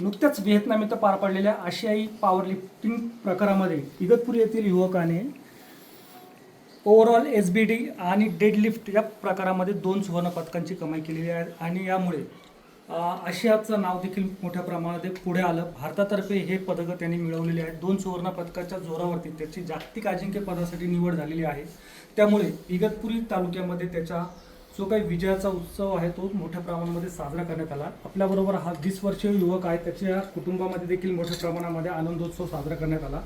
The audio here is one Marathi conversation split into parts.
नुकत्याच व्हिएतनाम इथं पार पडलेल्या आशियाई पॉवर लिफ्टिंग प्रकारामध्ये इगतपुरी येथील युवकाने ओव्हरऑल SBD आणि डेडलिफ्ट या प्रकारामध्ये 2 सुवर्ण पदकांची कमाई केलेली आहे आणि यामुळे आशियाचं नाव देखील मोठ्या प्रमाणात पुढे आलं. भारतातर्फे हे पदकं त्यांनी मिळवलेली आहेत. 2 सुवर्ण पदकाच्या जोरावरती त्याची जागतिक अजिंक्यपदासाठी निवड झालेली आहे. त्यामुळे इगतपुरी तालुक्यामध्ये त्याच्या जो काही विजयाचा उत्सव आहे तो मोठ्या प्रमाणामध्ये साजरा करण्यात आला. आपल्याबरोबर हा 20 वर्षीय युवक आहे. त्याच्या कुटुंबामध्ये देखील मोठ्या प्रमाणामध्ये आनंदोत्सव साजरा करण्यात आला.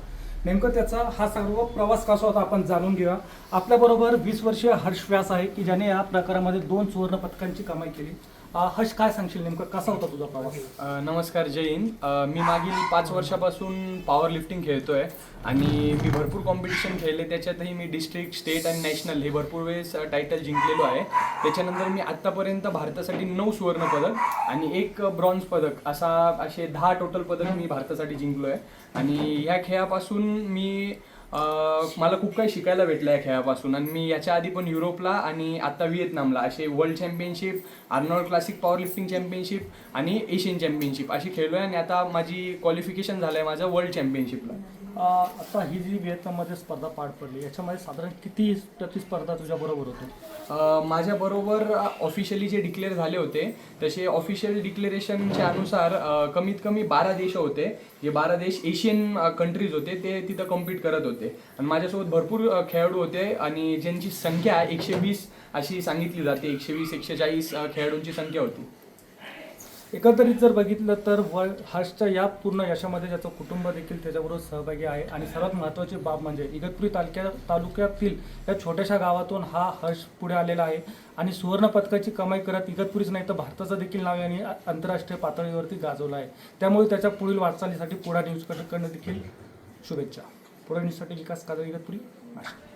नेमकं त्याचा हा सर्व प्रवास कसा होता आपण जाणून घेऊया. आपल्याबरोबर 20 वर्षीय हर्ष व्यास आहे की ज्याने या प्रकारामध्ये 2 सुवर्ण पदकांची कमाई केली. हर्ष, काय सांगशील नेमकं कसा होता तुझा प्रवास? नमस्कार, जय हिंद. मी मागील 5 वर्षापासून पॉवर लिफ्टिंग खेळतोय आणि मी भरपूर कॉम्पिटिशन खेळले. त्याच्यातही मी डिस्ट्रिक्ट, स्टेट आणि नॅशनल हे भरपूर वेळेस टायटल जिंकलेलो आहे. त्याच्यानंतर मी आत्तापर्यंत भारतासाठी 9 सुवर्ण पदक आणि 1 ब्रॉन्झ पदक असे 10 टोटल पदक मी भारतासाठी जिंकलो आहे. आणि ह्या खेळापासून मला खूप काही शिकायला भेटलं या खेळापासून. आणि मी याच्या आधी पण युरोपला आणि आता व्हिएतनामला असे world championship, Arnold classic power lifting championship आणि एशियन चॅम्पियनशिप अशी खेळलो आहे. आणि आता माझी क्वालिफिकेशन झालं आहे माझं वर्ल्ड चॅम्पियनशिपला. आता ही जी व्हिएतनाममध्ये स्पर्धा पार पडली याच्यामध्ये साधारण किती प्रतिस्पर्धा तुझ्याबरोबर होते? माझ्याबरोबर ऑफिशियली जे डिक्लेअर झाले होते तसे ऑफिशियल डिक्लेरेशनच्या अनुसार कमीत कमी 12 देश होते. जे 12 देश एशियन कंट्रीज होते ते तिथं कम्पीट करत होते. आणि माझ्यासोबत भरपूर खेळाडू होते आणि ज्यांची संख्या 120 अशी सांगितली जाते. 120-140 खेळाडूंची संख्या होती. एकंदरीत जर बघितलं तर हर्षच्या या पूर्ण यशामध्ये ज्याचं कुटुंब देखील त्याच्याबरोबर सहभागी आहे. आणि सर्वात महत्त्वाची बाब म्हणजे इगतपुरी तालुक्यातील या छोट्याशा गावातून हा हर्ष पुढे आलेला आहे आणि सुवर्ण पदकाची कमाई करत इगतपुरीच नाही तर भारताचं देखील नाव यांनी आंतरराष्ट्रीय पातळीवरती गाजवलं आहे. त्यामुळे त्याच्या पुढील वाटचालीसाठी पुढा न्यूजकडनं देखील शुभेच्छा. पुढे न्यूजसाठी विकास काजळे, इगतपुरी, नाशिक.